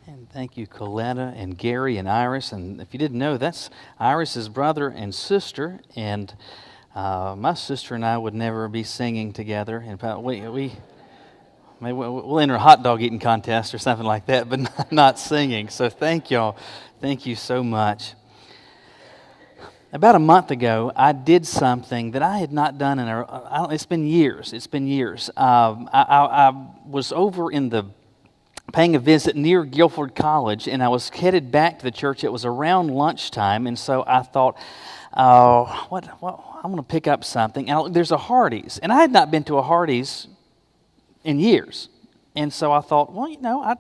And thank you, Coletta and Gary and Iris. And if you didn't know, that's Iris's brother and sister. And my sister and I would never be singing together. In fact, maybe we'll enter a hot dog eating contest or something like that, but not singing. So thank y'all. Thank you so much. About a month ago, I did something that I had not done it's been years. It's been years. I was over paying a visit near Guilford College, and I was headed back to the church. It was around lunchtime, and so I thought, I'm going to pick up something. And there's a Hardee's, and I had not been to a Hardee's in years. And so I thought, I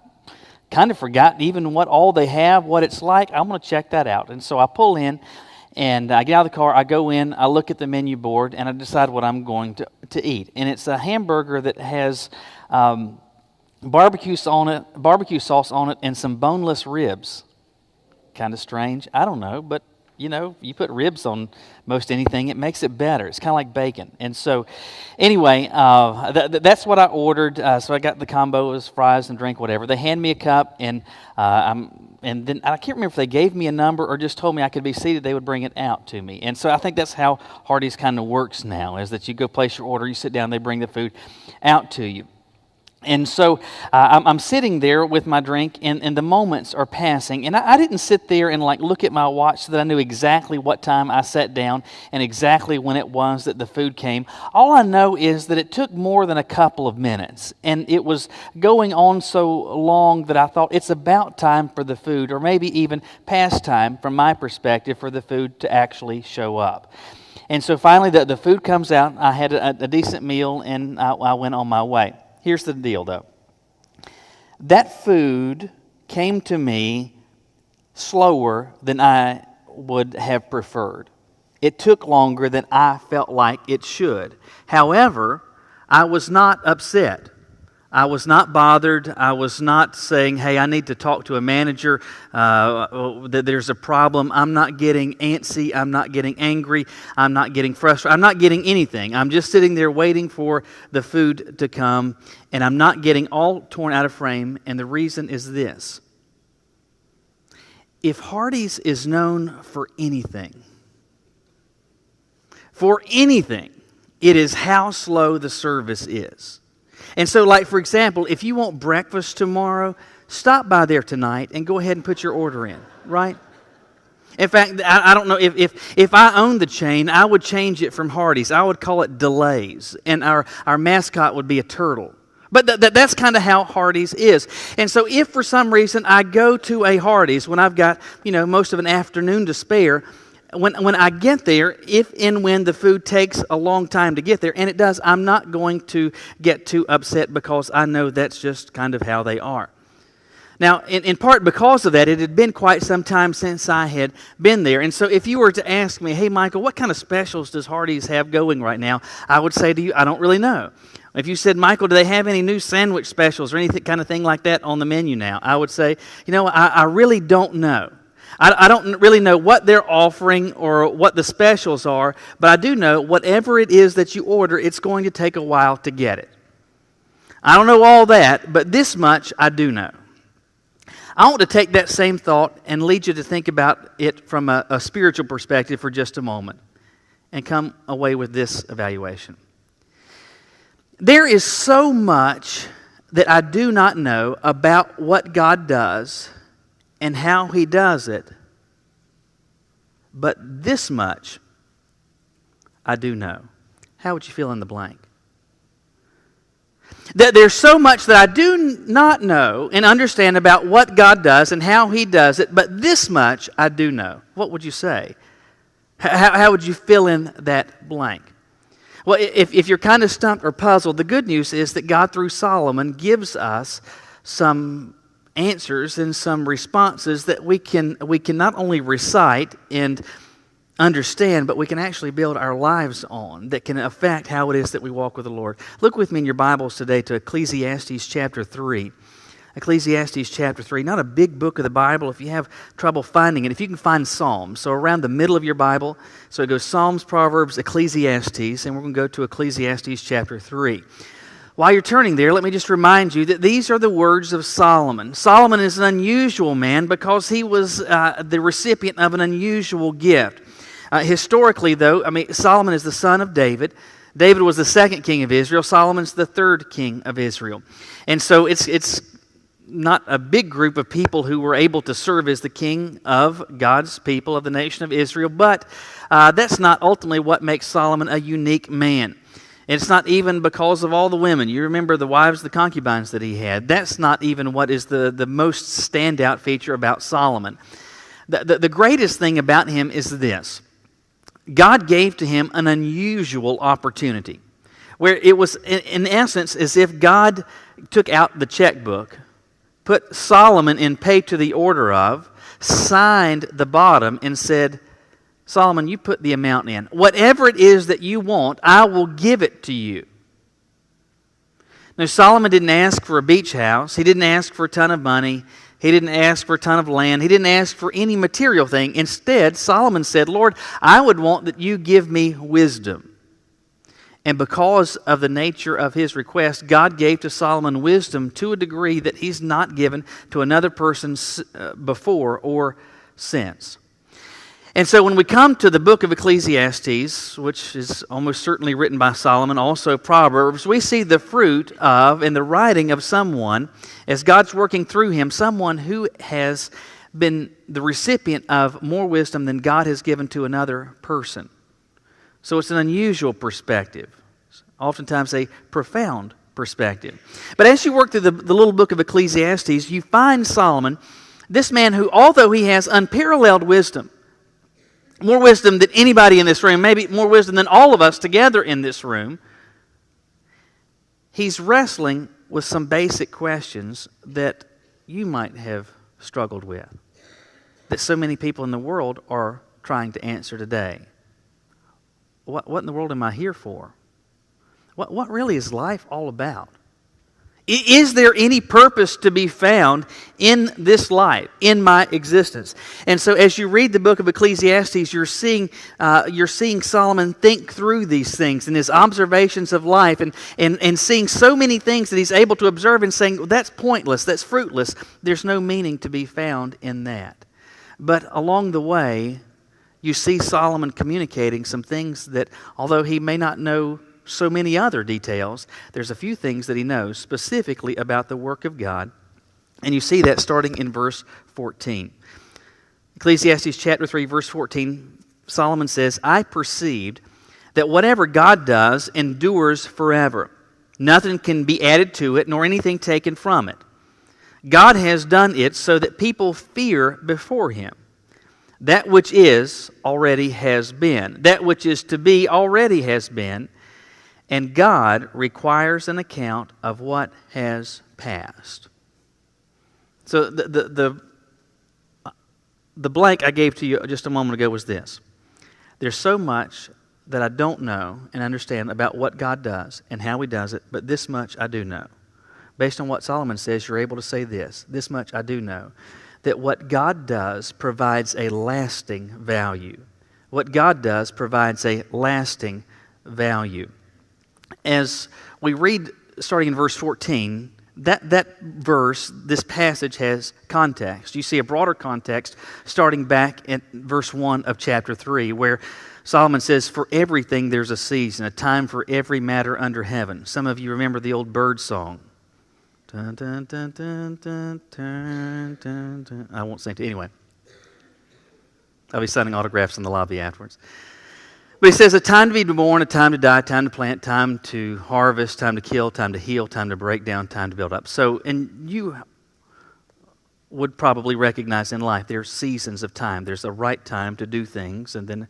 kind of forgot even what all they have, what it's like. I'm going to check that out. And so I pull in, and I get out of the car, I go in, I look at the menu board, and I decide what I'm going to eat. And it's a hamburger that has barbecue sauce on it, and some boneless ribs. Kind of strange. I don't know, but you put ribs on most anything, it makes it better. It's kind of like bacon. And so, anyway, that's what I ordered. So I got the combo, it was fries and drink, whatever. They hand me a cup, and then I can't remember if they gave me a number or just told me I could be seated. They would bring it out to me. And so I think that's how Hardee's kind of works now, is that you go place your order, you sit down, they bring the food out to you. And so I'm sitting there with my drink, and the moments are passing. And I didn't sit there and look at my watch so that I knew exactly what time I sat down and exactly when it was that the food came. All I know is that it took more than a couple of minutes. And it was going on so long that I thought it's about time for the food, or maybe even past time from my perspective, for the food to actually show up. And so finally the food comes out. I had a decent meal, and I went on my way. Here's the deal, though. That food came to me slower than I would have preferred. It took longer than I felt like it should. However, I was not upset. I was not bothered. I was not saying, hey, I need to talk to a manager, that there's a problem. I'm not getting antsy. I'm not getting angry. I'm not getting frustrated. I'm not getting anything. I'm just sitting there waiting for the food to come, and I'm not getting all torn out of frame, and the reason is this. If Hardee's is known for anything, it is how slow the service is. And so, for example, if you want breakfast tomorrow, stop by there tonight and go ahead and put your order in, right? In fact, I don't know, if I owned the chain, I would change it from Hardee's. I would call it Delays, and our mascot would be a turtle. But that's kind of how Hardee's is. And so if for some reason I go to a Hardee's when I've got, most of an afternoon to spare, when I get there, if and when the food takes a long time to get there, and it does, I'm not going to get too upset, because I know that's just kind of how they are. Now, in part because of that, it had been quite some time since I had been there. And so if you were to ask me, hey, Michael, what kind of specials does Hardee's have going right now? I would say to you, I don't really know. If you said, Michael, do they have any new sandwich specials or anything kind of thing like that on the menu now? I would say, I really don't know. I don't really know what they're offering or what the specials are, but I do know whatever it is that you order, it's going to take a while to get it. I don't know all that, but this much I do know. I want to take that same thought and lead you to think about it from a spiritual perspective for just a moment and come away with this evaluation. There is so much that I do not know about what God does and how He does it, but this much I do know. How would you fill in the blank? That there's so much that I do not know and understand about what God does and how He does it, but this much I do know. What would you say? How would you fill in that blank? Well, if you're kind of stumped or puzzled, the good news is that God, through Solomon, gives us some answers and some responses that we can not only recite and understand, but we can actually build our lives on, that can affect how it is that we walk with the Lord. Look with me in your Bibles today to Ecclesiastes chapter 3. Ecclesiastes chapter 3, not a big book of the Bible if you have trouble finding it. If you can find Psalms, so around the middle of your Bible, so it goes Psalms, Proverbs, Ecclesiastes, and we're going to go to Ecclesiastes chapter 3. While you're turning there, let me just remind you that these are the words of Solomon. Solomon is an unusual man because he was the recipient of an unusual gift. Historically, though, Solomon is the son of David. David was the second king of Israel. Solomon's the third king of Israel. And so it's not a big group of people who were able to serve as the king of God's people, of the nation of Israel. But that's not ultimately what makes Solomon a unique man. It's not even because of all the women. You remember the wives, the concubines that he had. That's not even what is the most standout feature about Solomon. The greatest thing about him is this. God gave to him an unusual opportunity, where it was, in essence, as if God took out the checkbook, put Solomon in pay to the order of, signed the bottom, and said, Solomon, you put the amount in. Whatever it is that you want, I will give it to you. Now, Solomon didn't ask for a beach house. He didn't ask for a ton of money. He didn't ask for a ton of land. He didn't ask for any material thing. Instead, Solomon said, Lord, I would want that you give me wisdom. And because of the nature of his request, God gave to Solomon wisdom to a degree that he's not given to another person before or since. And so when we come to the book of Ecclesiastes, which is almost certainly written by Solomon, also Proverbs, we see the fruit of and the writing of someone, as God's working through him, someone who has been the recipient of more wisdom than God has given to another person. So it's an unusual perspective, oftentimes a profound perspective. But as you work through the little book of Ecclesiastes, you find Solomon, this man who, although he has unparalleled wisdom, more wisdom than anybody in this room, maybe more wisdom than all of us together in this room, he's wrestling with some basic questions that you might have struggled with, that so many people in the world are trying to answer today. What in the world am I here for? What really is life all about? Is there any purpose to be found in this life, in my existence? And so as you read the book of Ecclesiastes, you're seeing Solomon think through these things and his observations of life and seeing so many things that he's able to observe and saying, well, that's pointless, that's fruitless. There's no meaning to be found in that. But along the way, you see Solomon communicating some things that, although he may not know so many other details, there's a few things that he knows specifically about the work of God. And you see that starting in verse 14. Ecclesiastes chapter 3, verse 14, Solomon says, I perceived that whatever God does endures forever. Nothing can be added to it, nor anything taken from it. God has done it so that people fear before him. That which is already has been. That which is to be already has been. And God requires an account of what has passed. So the blank I gave to you just a moment ago was this. There's so much that I don't know and understand about what God does and how he does it, but this much I do know. Based on what Solomon says, you're able to say this. This much I do know. That what God does provides a lasting value. What God does provides a lasting value. As we read, starting in verse 14, that verse, this passage has context. You see a broader context starting back at verse 1 of chapter 3, where Solomon says, for everything there's a season, a time for every matter under heaven. Some of you remember the old bird song. Dun, dun, dun, dun, dun, dun, dun, dun. I won't sing it anyway. I'll be signing autographs in the lobby afterwards. But he says a time to be born, a time to die, time to plant, time to harvest, time to kill, time to heal, time to break down, time to build up. So, and you would probably recognize in life there's seasons of time. There's a right time to do things, and then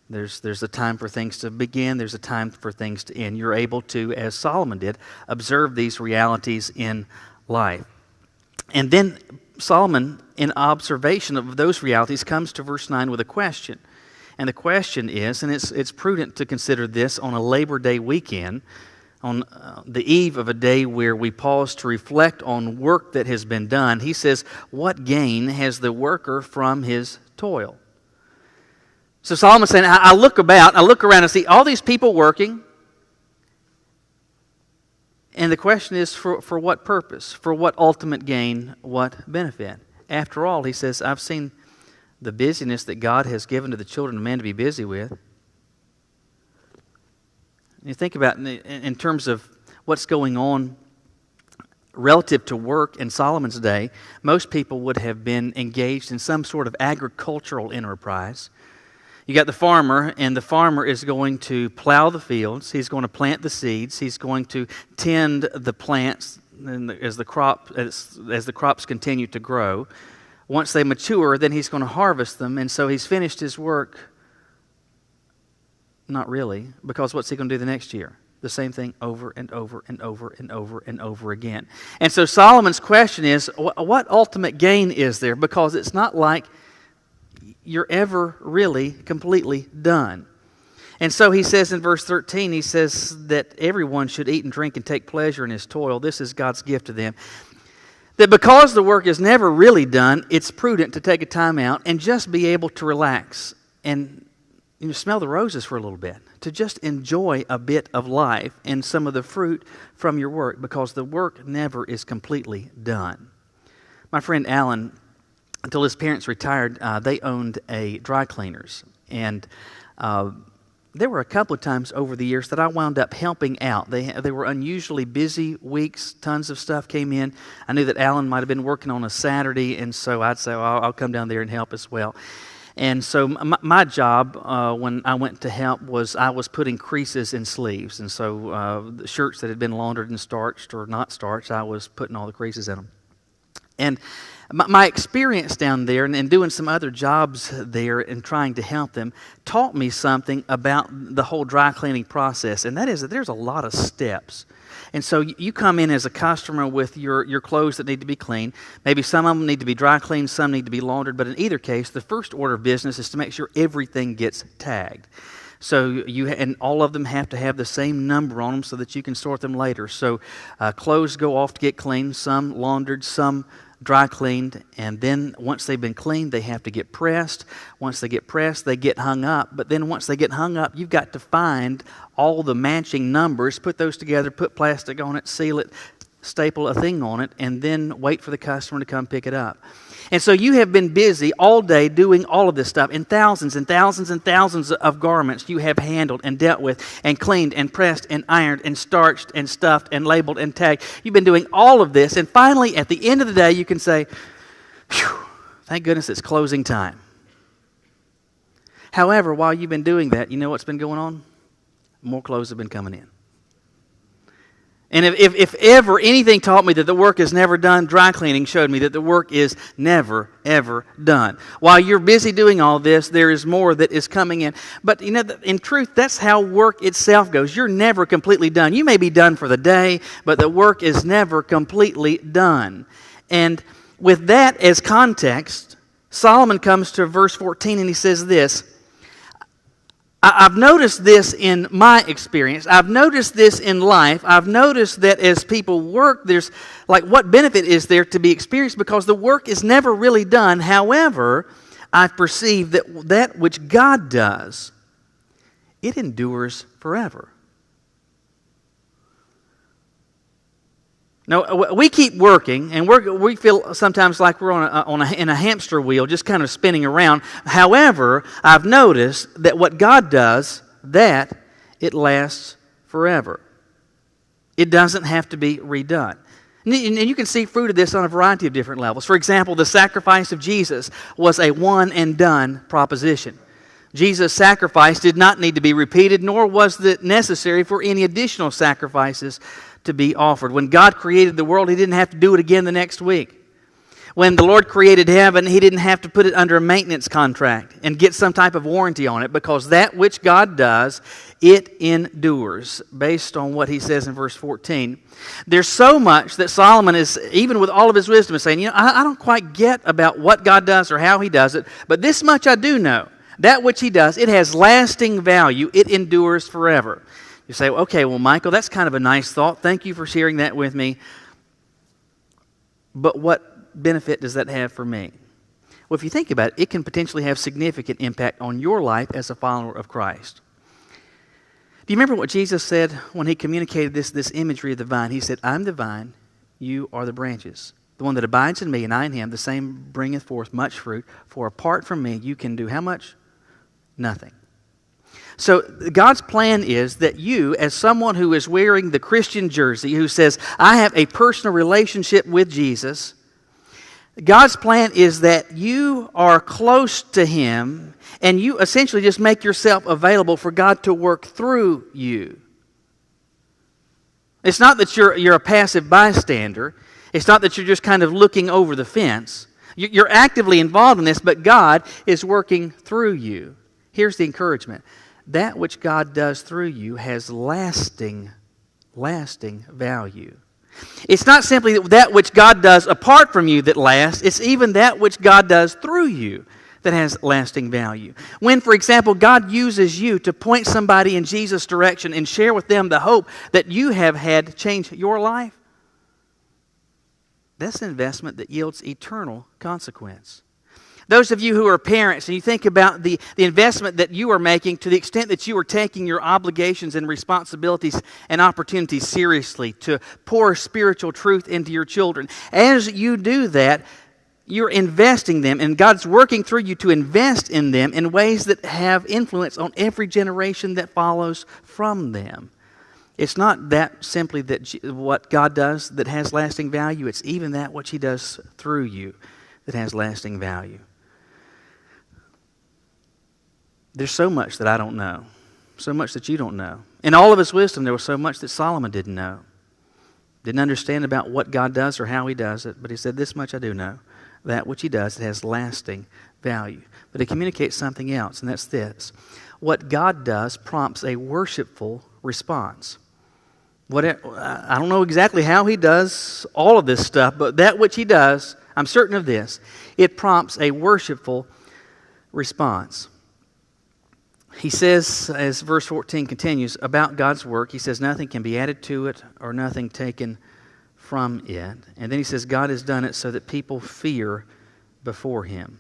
there's a time for things to begin, there's a time for things to end. You're able to, as Solomon did, observe these realities in life. And then Solomon, in observation of those realities, comes to verse 9 with a question. And the question is, and it's prudent to consider this on a Labor Day weekend, on the eve of a day where we pause to reflect on work that has been done. He says, what gain has the worker from his toil? So Solomon's saying, I look around and see all these people working, And the question is, for what purpose? For what ultimate gain? What benefit? After all, he says, I've seen the busyness that God has given to the children of man to be busy with. And you think about in terms of what's going on relative to work in Solomon's day, most people would have been engaged in some sort of agricultural enterprise. You got the farmer, and the farmer is going to plow the fields. He's going to plant the seeds. He's going to tend the plants as the crops continue to grow. Once they mature, then he's going to harvest them, and so he's finished his work. Not really, because what's he going to do the next year? The same thing over and over and over and over and over again. And so Solomon's question is, what ultimate gain is there? Because it's not like you're ever really completely done. And so he says in verse 13, he says that everyone should eat and drink and take pleasure in his toil. This is God's gift to them. That because the work is never really done, it's prudent to take a time out and just be able to relax and smell the roses for a little bit, to just enjoy a bit of life and some of the fruit from your work, because the work never is completely done. My friend Alan, until his parents retired, they owned a dry cleaners. And there were a couple of times over the years that I wound up helping out. They were unusually busy weeks. Tons of stuff came in. I knew that Alan might have been working on a Saturday, and so I'd say, well, I'll come down there and help as well. And so my job when I went to help was I was putting creases in sleeves. And so the shirts that had been laundered and starched or not starched, I was putting all the creases in them. And my experience down there and doing some other jobs there and trying to help them taught me something about the whole dry cleaning process. And that is that there's a lot of steps. And so you come in as a customer with your clothes that need to be cleaned. Maybe some of them need to be dry cleaned, some need to be laundered. But in either case, the first order of business is to make sure everything gets tagged. So and all of them have to have the same number on them so that you can sort them later. So clothes go off to get cleaned, some laundered, some dry cleaned, and then once they've been cleaned, they have to get pressed. Once they get pressed, they get hung up. But then once they get hung up, you've got to find all the matching numbers, put those together, put plastic on it, seal it, staple a thing on it, and then wait for the customer to come pick it up. And so you have been busy all day doing all of this stuff, and thousands and thousands and thousands of garments you have handled and dealt with and cleaned and pressed and ironed and starched and stuffed and labeled and tagged. You've been doing all of this, and finally at the end of the day you can say, "Phew, thank goodness it's closing time." However, while you've been doing that, you know what's been going on? More clothes have been coming in. And if ever anything taught me that the work is never done, dry cleaning showed me that the work is never, ever done. While you're busy doing all this, there is more that is coming in. But, in truth, that's how work itself goes. You're never completely done. You may be done for the day, but the work is never completely done. And with that as context, Solomon comes to verse 14 and he says this, I've noticed this in my experience. I've noticed this in life. I've noticed that as people work, there's what benefit is there to be experienced because the work is never really done. However, I've perceived that which God does, it endures forever. Now, we keep working, and we feel sometimes like we're in a hamster wheel, just kind of spinning around. However, I've noticed that what God does, that it lasts forever. It doesn't have to be redone. And you can see fruit of this on a variety of different levels. For example, the sacrifice of Jesus was a one-and-done proposition. Jesus' sacrifice did not need to be repeated, nor was it necessary for any additional sacrifices to be offered. When God created the world, He didn't have to do it again the next week. When the Lord created heaven, He didn't have to put it under a maintenance contract and get some type of warranty on it, because that which God does, it endures, based on what He says in verse 14. There's so much that Solomon is, even with all of his wisdom, is saying, I don't quite get about what God does or how He does it, but this much I do know. That which He does, it has lasting value. It endures forever. You say, okay, well, Michael, that's kind of a nice thought. Thank you for sharing that with me. But what benefit does that have for me? Well, if you think about it, it can potentially have significant impact on your life as a follower of Christ. Do you remember what Jesus said when he communicated this imagery of the vine? He said, I'm the vine, you are the branches. The one that abides in me and I in him, the same bringeth forth much fruit. For apart from me, you can do how much? Nothing. So God's plan is that you, as someone who is wearing the Christian jersey, who says, I have a personal relationship with Jesus, God's plan is that you are close to him and you essentially just make yourself available for God to work through you. It's not that you're a passive bystander. It's not that you're just kind of looking over the fence. You're actively involved in this, but God is working through you. Here's the encouragement. That which God does through you has lasting value. It's not simply that which God does apart from you that lasts. It's even that which God does through you that has lasting value. When, for example, God uses you to point somebody in Jesus' direction and share with them the hope that you have had change your life, that's an investment that yields eternal consequence. Those of you who are parents and you think about the investment that you are making to the extent that you are taking your obligations and responsibilities and opportunities seriously to pour spiritual truth into your children. As you do that, you're investing them and God's working through you to invest in them in ways that have influence on every generation that follows from them. It's not that simply that what God does that has lasting value. It's even that which he does through you that has lasting value. There's so much that I don't know, so much that you don't know. In all of his wisdom, there was so much that Solomon didn't know. Didn't understand about what God does or how he does it, but he said, this much I do know. That which he does, it has lasting value. But it communicates something else, and that's this. What God does prompts a worshipful response. I don't know exactly how he does all of this stuff, but that which he does, I'm certain of this, it prompts a worshipful response. He says, as verse 14 continues, about God's work, he says nothing can be added to it or nothing taken from it. And then he says God has done it so that people fear before him.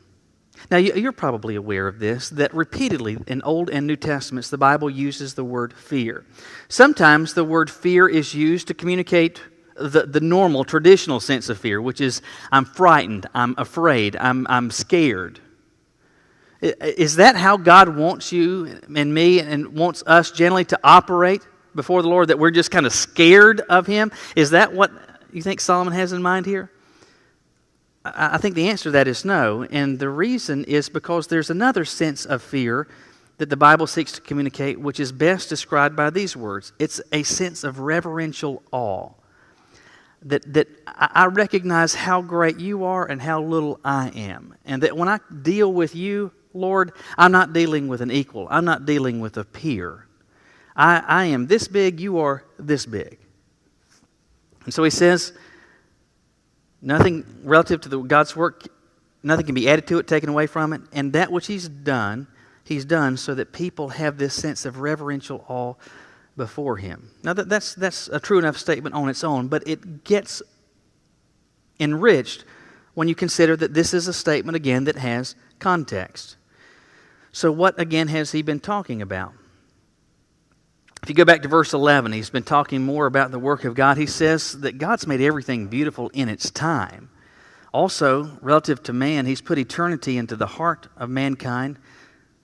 Now, you're probably aware of this, that repeatedly in Old and New Testaments, the Bible uses the word fear. Sometimes the word fear is used to communicate the normal, traditional sense of fear, which is I'm frightened, I'm afraid, I'm scared. Is that how God wants you and me and wants us generally to operate before the Lord, that we're just kind of scared of him? Is that what you think Solomon has in mind here? I think the answer to that is no, and the reason is because there's another sense of fear that the Bible seeks to communicate, which is best described by these words. It's a sense of reverential awe. That I recognize how great you are and how little I am. And that when I deal with you, Lord, I'm not dealing with an equal. I'm not dealing with a peer. I am this big, you are this big. And so he says, nothing relative to God's work, nothing can be added to it, taken away from it. And that which he's done so that people have this sense of reverential awe before him. Now that's a true enough statement on its own, but it gets enriched when you consider that this is a statement, again, that has context. So what, again, has he been talking about? If you go back to verse 11, he's been talking more about the work of God. He says that God's made everything beautiful in its time. Also, relative to man, he's put eternity into the heart of mankind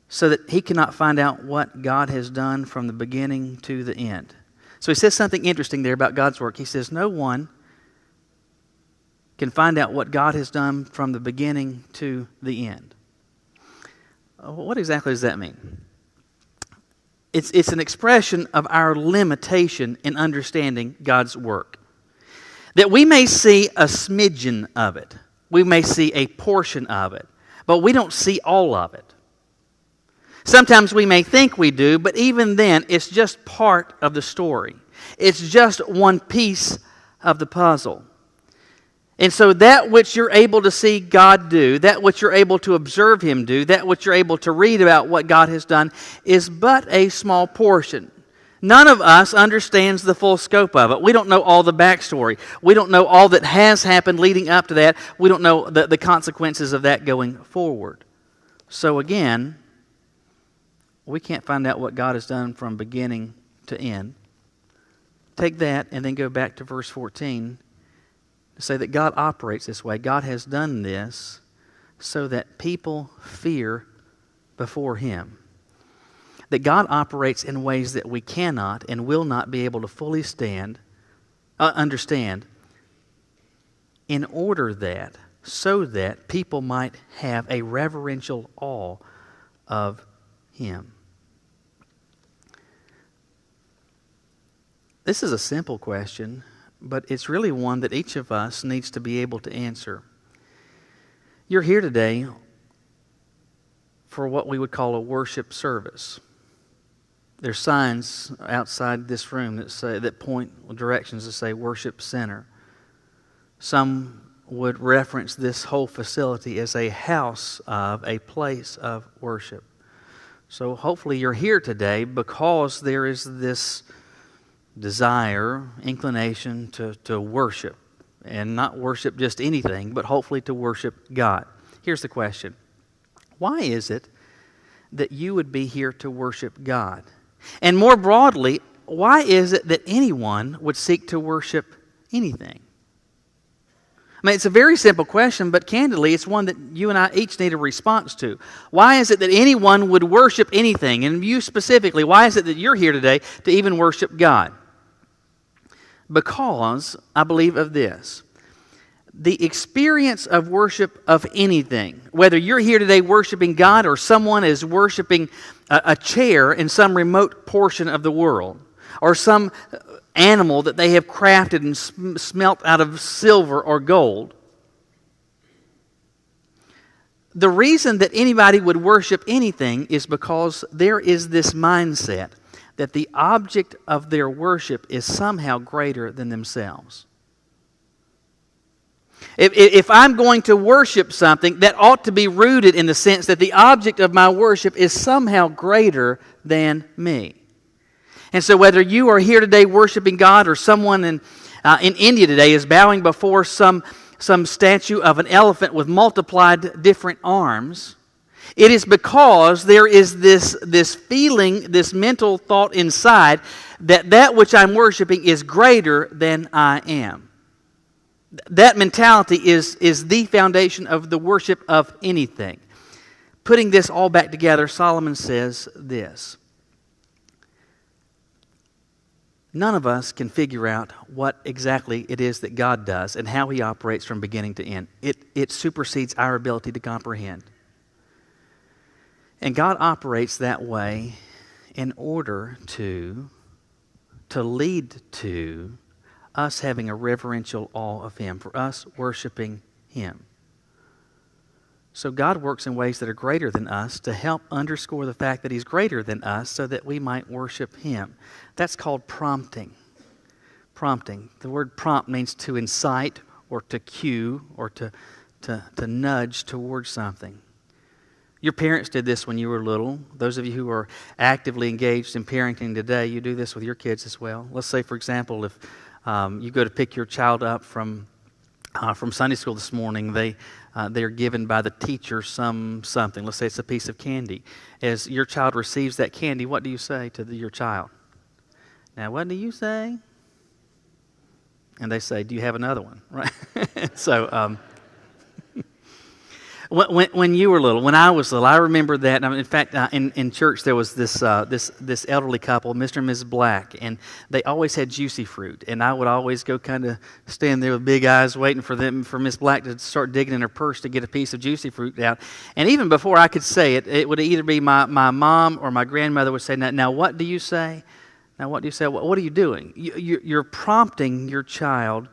so that he cannot find out what God has done from the beginning to the end. So he says something interesting there about God's work. He says no one can find out what God has done from the beginning to the end. What exactly does that mean? It's an expression of our limitation in understanding God's work. That we may see a smidgen of it. We may see a portion of it. But we don't see all of it. Sometimes we may think we do, but even then, it's just part of the story. It's just one piece of the puzzle. And so that which you're able to see God do, that which you're able to observe him do, that which you're able to read about what God has done is but a small portion. None of us understands the full scope of it. We don't know all the backstory. We don't know all that has happened leading up to that. We don't know the consequences of that going forward. So again, we can't find out what God has done from beginning to end. Take that and then go back to verse 14 to say that God operates this way. God has done this so that people fear before Him. That God operates in ways that we cannot and will not be able to fully understand, in order that, so that people might have a reverential awe of Him. This is a simple question, but it's really one that each of us needs to be able to answer. You're here today for what we would call a worship service. There's signs outside this room that point directions that say worship center. Some would reference this whole facility as a house of, a place of worship. So hopefully you're here today because there is this desire, inclination to worship. And not worship just anything, but hopefully to worship God. Here's the question. Why is it that you would be here to worship God? And more broadly, why is it that anyone would seek to worship anything? I mean, it's a very simple question, but candidly, it's one that you and I each need a response to. Why is it that anyone would worship anything? And you specifically, why is it that you're here today to even worship God? Because I believe of this. The experience of worship of anything, whether you're here today worshiping God or someone is worshiping a chair in some remote portion of the world, or some animal that they have crafted and smelt out of silver or gold. The reason that anybody would worship anything is because there is this mindset that the object of their worship is somehow greater than themselves. If I'm going to worship something, that ought to be rooted in the sense that the object of my worship is somehow greater than me. And so whether you are here today worshiping God or someone in India today is bowing before some statue of an elephant with multiplied different arms, it is because there is this feeling, this mental thought inside that which I'm worshiping is greater than I am. That mentality is the foundation of the worship of anything. Putting this all back together, Solomon says this. None of us can figure out what exactly it is that God does and how He operates from beginning to end. It supersedes our ability to comprehend. And God operates that way in order to lead to us having a reverential awe of Him, for us worshiping Him. So God works in ways that are greater than us to help underscore the fact that He's greater than us so that we might worship Him. That's called prompting. Prompting. The word prompt means to incite or to cue or to nudge towards something. Your parents did this when you were little. Those of you who are actively engaged in parenting today, you do this with your kids as well. Let's say, for example, if you go to pick your child up from Sunday school this morning, they're given by the teacher something. Let's say it's a piece of candy. As your child receives that candy, what do you say to your child? Now, what do you say? And they say, do you have another one? Right? So, when you were little, when I was little, I remember that. In fact, in church there was this elderly couple, Mr. and Mrs. Black, and they always had juicy fruit. And I would always go kind of stand there with big eyes waiting for Miss Black to start digging in her purse to get a piece of juicy fruit out. And even before I could say it, it would either be my mom or my grandmother would say, now what do you say? Now what do you say? What are you doing? You're prompting your child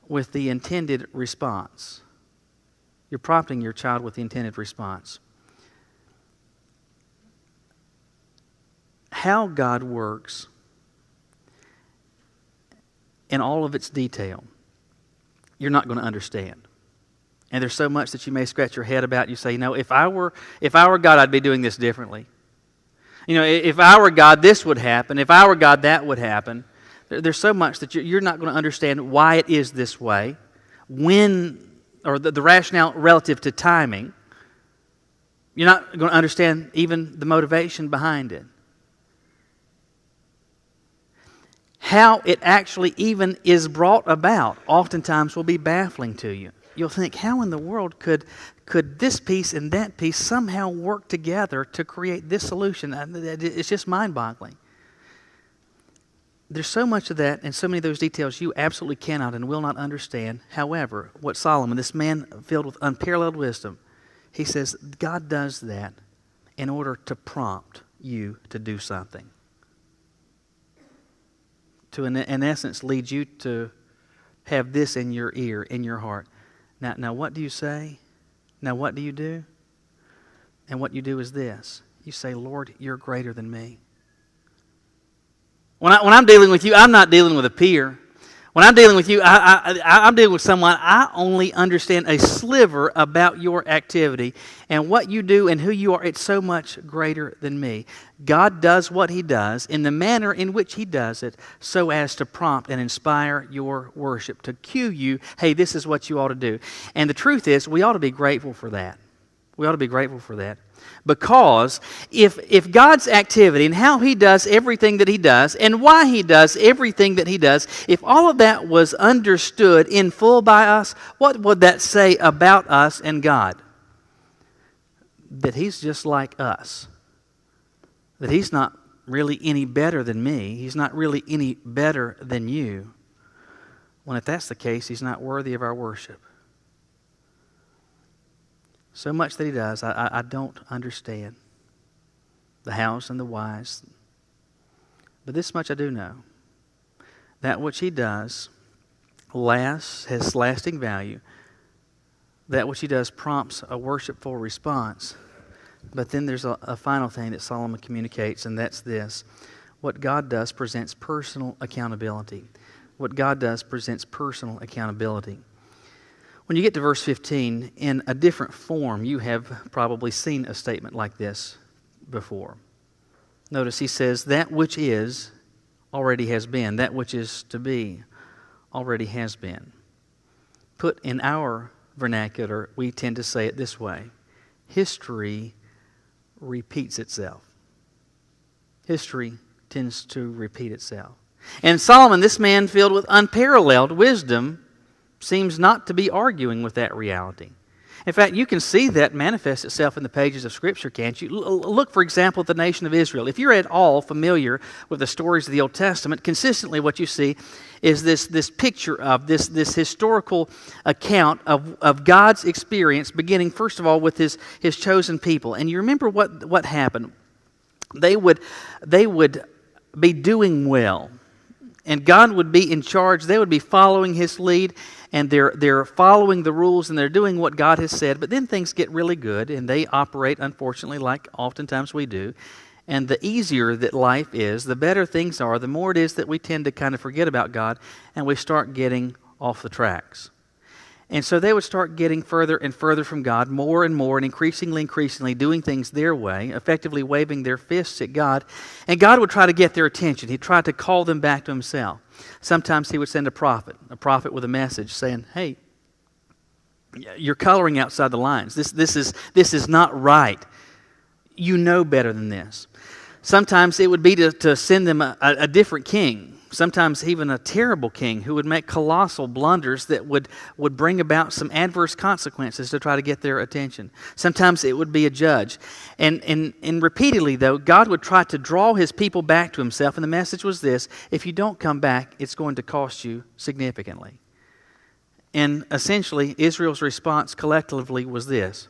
with the intended response. You're prompting your child with the intended response. How God works in all of its detail, you're not going to understand. And there's so much that you may scratch your head about. You say, if I were God, I'd be doing this differently. If I were God, this would happen. If I were God, that would happen. There's so much that you're not going to understand why it is this way, or the rationale relative to timing. You're not going to understand even the motivation behind it. how it actually even is brought about oftentimes will be baffling to you. You'll think, how in the world could this piece and that piece somehow work together to create this solution? It's just mind-boggling. There's so much of that and so many of those details you absolutely cannot and will not understand. However, what Solomon, this man filled with unparalleled wisdom, he says God does that in order to prompt you to do something. To, in essence, lead you to have this in your ear, in your heart. Now, what do you say? Now, what do you do? And what you do is this. You say, Lord, you're greater than me. When I'm dealing with you, I'm not dealing with a peer. When I'm dealing with you, I'm dealing with someone. I only understand a sliver about your activity and what you do and who you are. It's so much greater than me. God does what He does in the manner in which He does it so as to prompt and inspire your worship, to cue you, hey, this is what you ought to do. And the truth is, we ought to be grateful for that. We ought to be grateful for that. Because if God's activity and how He does everything that He does and why He does everything that He does, if all of that was understood in full by us, what would that say about us and God? That He's just like us. That He's not really any better than me. He's not really any better than you. Well, if that's the case, He's not worthy of our worship. So much that He does, I don't understand. The hows and the whys. But this much I do know. That which He does has lasting value. That which He does prompts a worshipful response. But then there's a final thing that Solomon communicates, and that's this. What God does presents personal accountability. What God does presents personal accountability. When you get to verse 15, in a different form, you have probably seen a statement like this before. Notice he says, that which is already has been. That which is to be already has been. Put in our vernacular, we tend to say it this way. History repeats itself. History tends to repeat itself. And Solomon, this man filled with unparalleled wisdom, seems not to be arguing with that reality. In fact, you can see that manifest itself in the pages of Scripture, can't you? Look, for example, at the nation of Israel. If you're at all familiar with the stories of the Old Testament, consistently what you see is this picture of this historical account of God's experience, beginning, first of all, with His chosen people. And you remember what happened. They would be doing well. And God would be in charge. They would be following His lead. And they're following the rules and they're doing what God has said. But then things get really good and they operate, unfortunately, like oftentimes we do. And the easier that life is, the better things are, the more it is that we tend to kind of forget about God and we start getting off the tracks. And so they would start getting further and further from God, more and more, and increasingly doing things their way, effectively waving their fists at God. And God would try to get their attention. He'd try to call them back to Himself. Sometimes He would send a prophet with a message saying, hey, you're coloring outside the lines. This is not right. You know better than this. Sometimes it would be to send them a different king. Sometimes even a terrible king who would make colossal blunders that would bring about some adverse consequences to try to get their attention. Sometimes it would be a judge. And repeatedly, though, God would try to draw His people back to Himself. And the message was this: if you don't come back, it's going to cost you significantly. And essentially, Israel's response collectively was this: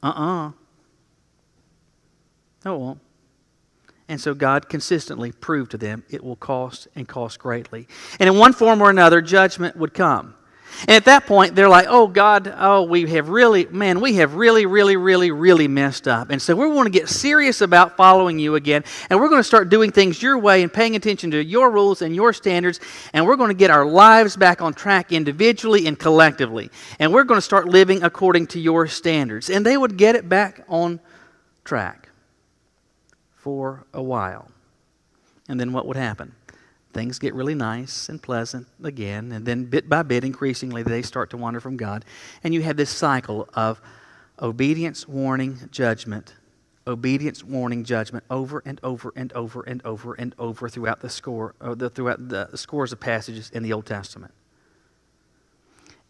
no, it won't. And so God consistently proved to them it will cost and cost greatly. And in one form or another, judgment would come. And at that point, they're like, oh God, we have really messed up. And so we want to get serious about following You again. And we're going to start doing things Your way and paying attention to Your rules and Your standards. And we're going to get our lives back on track individually and collectively. And we're going to start living according to Your standards. And they would get it back on track for a while. And then what would happen? Things get really nice and pleasant again, and then bit by bit, increasingly, they start to wander from God. And you have this cycle of obedience, warning, judgment, obedience, warning, judgment over and over and over and over and over throughout the scores of passages in the Old Testament.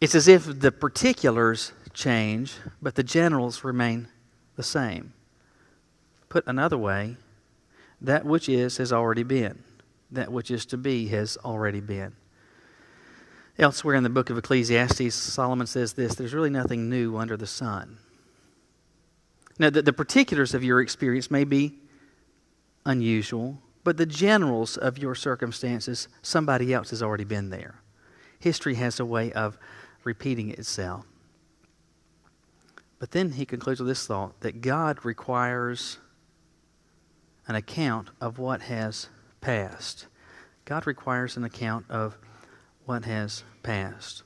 It's as if the particulars change, but the generals remain the same. Put another way, that which is has already been. That which is to be has already been. Elsewhere in the book of Ecclesiastes, Solomon says this: there's really nothing new under the sun. Now, the particulars of your experience may be unusual, but the generals of your circumstances, somebody else has already been there. History has a way of repeating itself. But then he concludes with this thought, that God requires an account of what has passed. God requires an account of what has passed.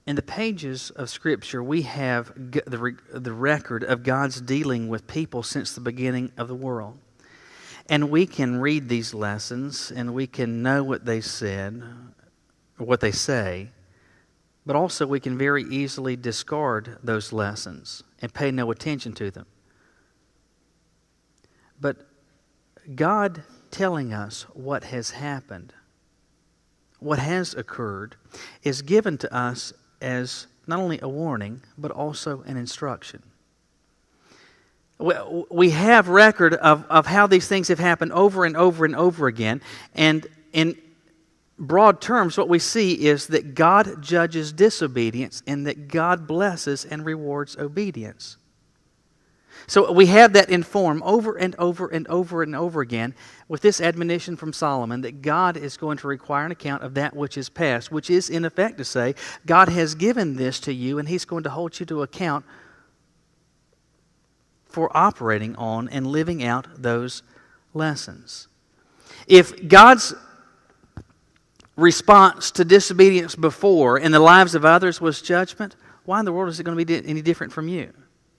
In the pages of Scripture, we have the record of God's dealing with people since the beginning of the world. And we can read these lessons, and we can know what they said, or what they say, but also we can very easily discard those lessons and pay no attention to them. But God telling us what has happened, what has occurred, is given to us as not only a warning, but also an instruction. We have record of how these things have happened over and over and over again. And in broad terms, what we see is that God judges disobedience and that God blesses and rewards obedience. So we have that in form over and over and over and over again with this admonition from Solomon that God is going to require an account of that which is past, which is in effect to say, God has given this to you and He's going to hold you to account for operating on and living out those lessons. If God's response to disobedience before in the lives of others was judgment, why in the world is it going to be any different from you?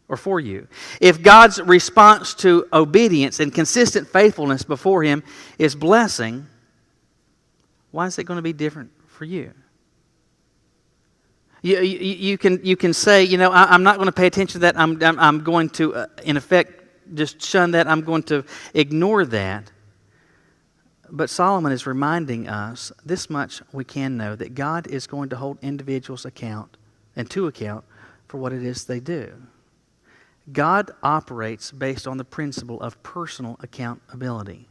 Or for you. If God's response to obedience and consistent faithfulness before Him is blessing, why is it going to be different for you? You can say, I'm not going to pay attention to that. I'm going to, in effect, just shun that. I'm going to ignore that. But Solomon is reminding us, this much we can know, that God is going to hold individuals to account for what it is they do. God operates based on the principle of personal accountability.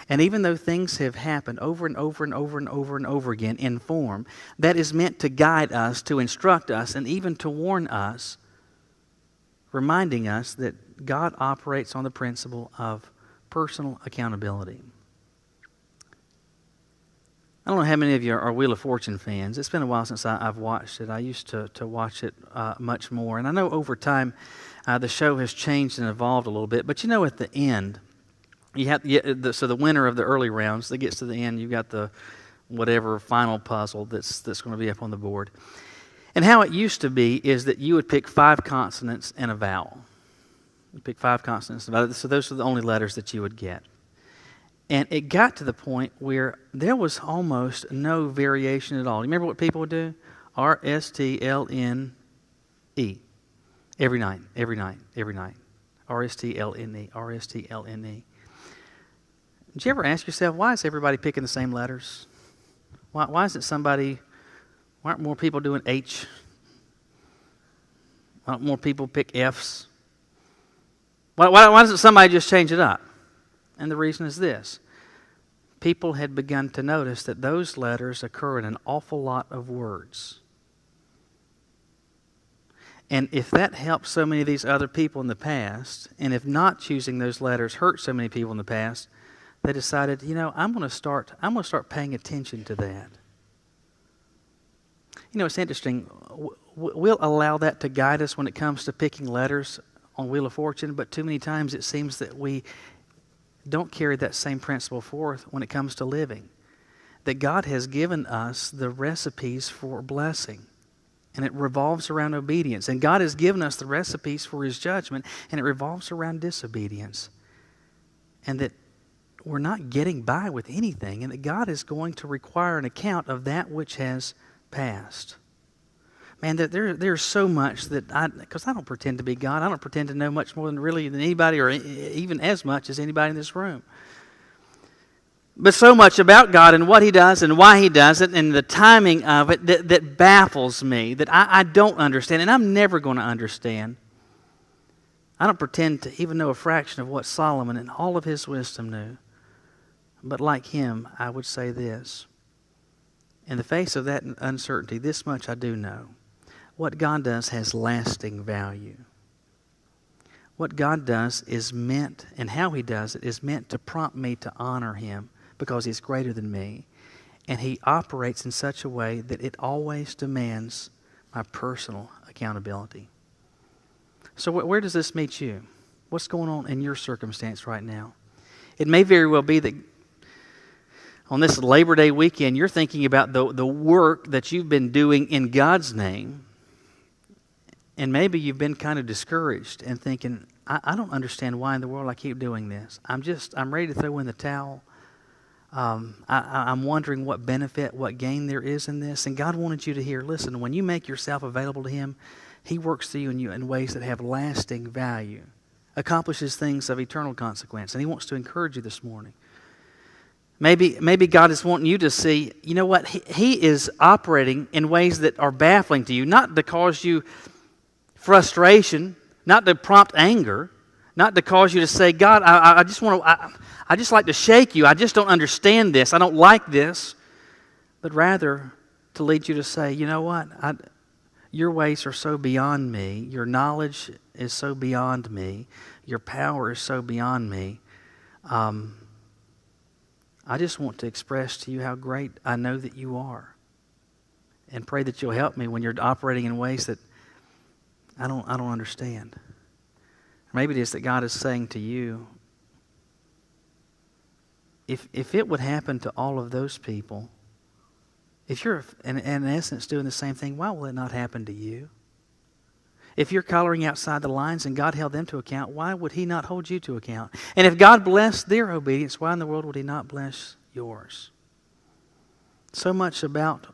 And even though things have happened over and over and over and over and over again in form, that is meant to guide us, to instruct us, and even to warn us, reminding us that God operates on the principle of personal accountability. I don't know how many of you are Wheel of Fortune fans. It's been a while since I've watched it. I used to watch it much more. And I know over time the show has changed and evolved a little bit. But at the end, you have so the winner of the early rounds that gets to the end, you've got the whatever final puzzle that's going to be up on the board. And how it used to be is that you would pick 5 consonants and a vowel. You pick 5 consonants and a vowel. So those are the only letters that you would get. And it got to the point where there was almost no variation at all. You remember what people would do? R-S-T-L-N-E. Every night. R-S-T-L-N-E, R-S-T-L-N-E. Did you ever ask yourself, why is everybody picking the same letters? Why aren't more people doing H? Why don't more people pick Fs? Why doesn't somebody just change it up? And the reason is this. People had begun to notice that those letters occur in an awful lot of words. And if that helped so many of these other people in the past, and if not choosing those letters hurt so many people in the past, they decided, I'm going to start paying attention to that. It's interesting. We'll allow that to guide us when it comes to picking letters on Wheel of Fortune, but too many times it seems that we don't carry that same principle forth when it comes to living. That God has given us the recipes for blessing, and it revolves around obedience. And God has given us the recipes for His judgment, and it revolves around disobedience. And that we're not getting by with anything, and that God is going to require an account of that which has passed. Man, there's so much because I don't pretend to be God. I don't pretend to know much more than anybody, or even as much as anybody in this room. But so much about God and what He does and why He does it and the timing of it that baffles me, that I don't understand, and I'm never going to understand. I don't pretend to even know a fraction of what Solomon in all of his wisdom knew. But like him, I would say this. In the face of that uncertainty, this much I do know. What God does has lasting value. What God does is meant, and how He does it, is meant to prompt me to honor Him because He's greater than me. And He operates in such a way that it always demands my personal accountability. So where does this meet you? What's going on in your circumstance right now? It may very well be that on this Labor Day weekend, you're thinking about the work that you've been doing in God's name. And maybe you've been kind of discouraged and thinking, I don't understand why in the world I keep doing this. I'm ready to throw in the towel. I'm wondering what benefit, what gain there is in this. And God wanted you to hear, listen, when you make yourself available to Him, He works through you in ways that have lasting value, accomplishes things of eternal consequence. And He wants to encourage you this morning. Maybe God is wanting you to see, you know what, He is operating in ways that are baffling to you, not to cause you frustration, not to prompt anger, not to cause you to say, God, I just like to shake you. I just don't understand this. I don't like this. But rather to lead you to say, you know what, your ways are so beyond me. Your knowledge is so beyond me. Your power is so beyond me. I just want to express to you how great I know that you are. And pray that you'll help me when you're operating in ways that I don't understand. Maybe it is that God is saying to you, if it would happen to all of those people, if you're in essence doing the same thing, why will it not happen to you? If you're coloring outside the lines and God held them to account, why would He not hold you to account? And if God blessed their obedience, why in the world would He not bless yours? So much about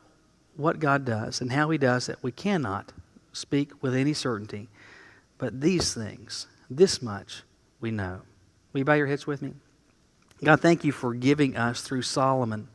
what God does and how He does it, we cannot speak with any certainty. But these things, this much, we know. Will you bow your heads with me? God, thank you for giving us through Solomon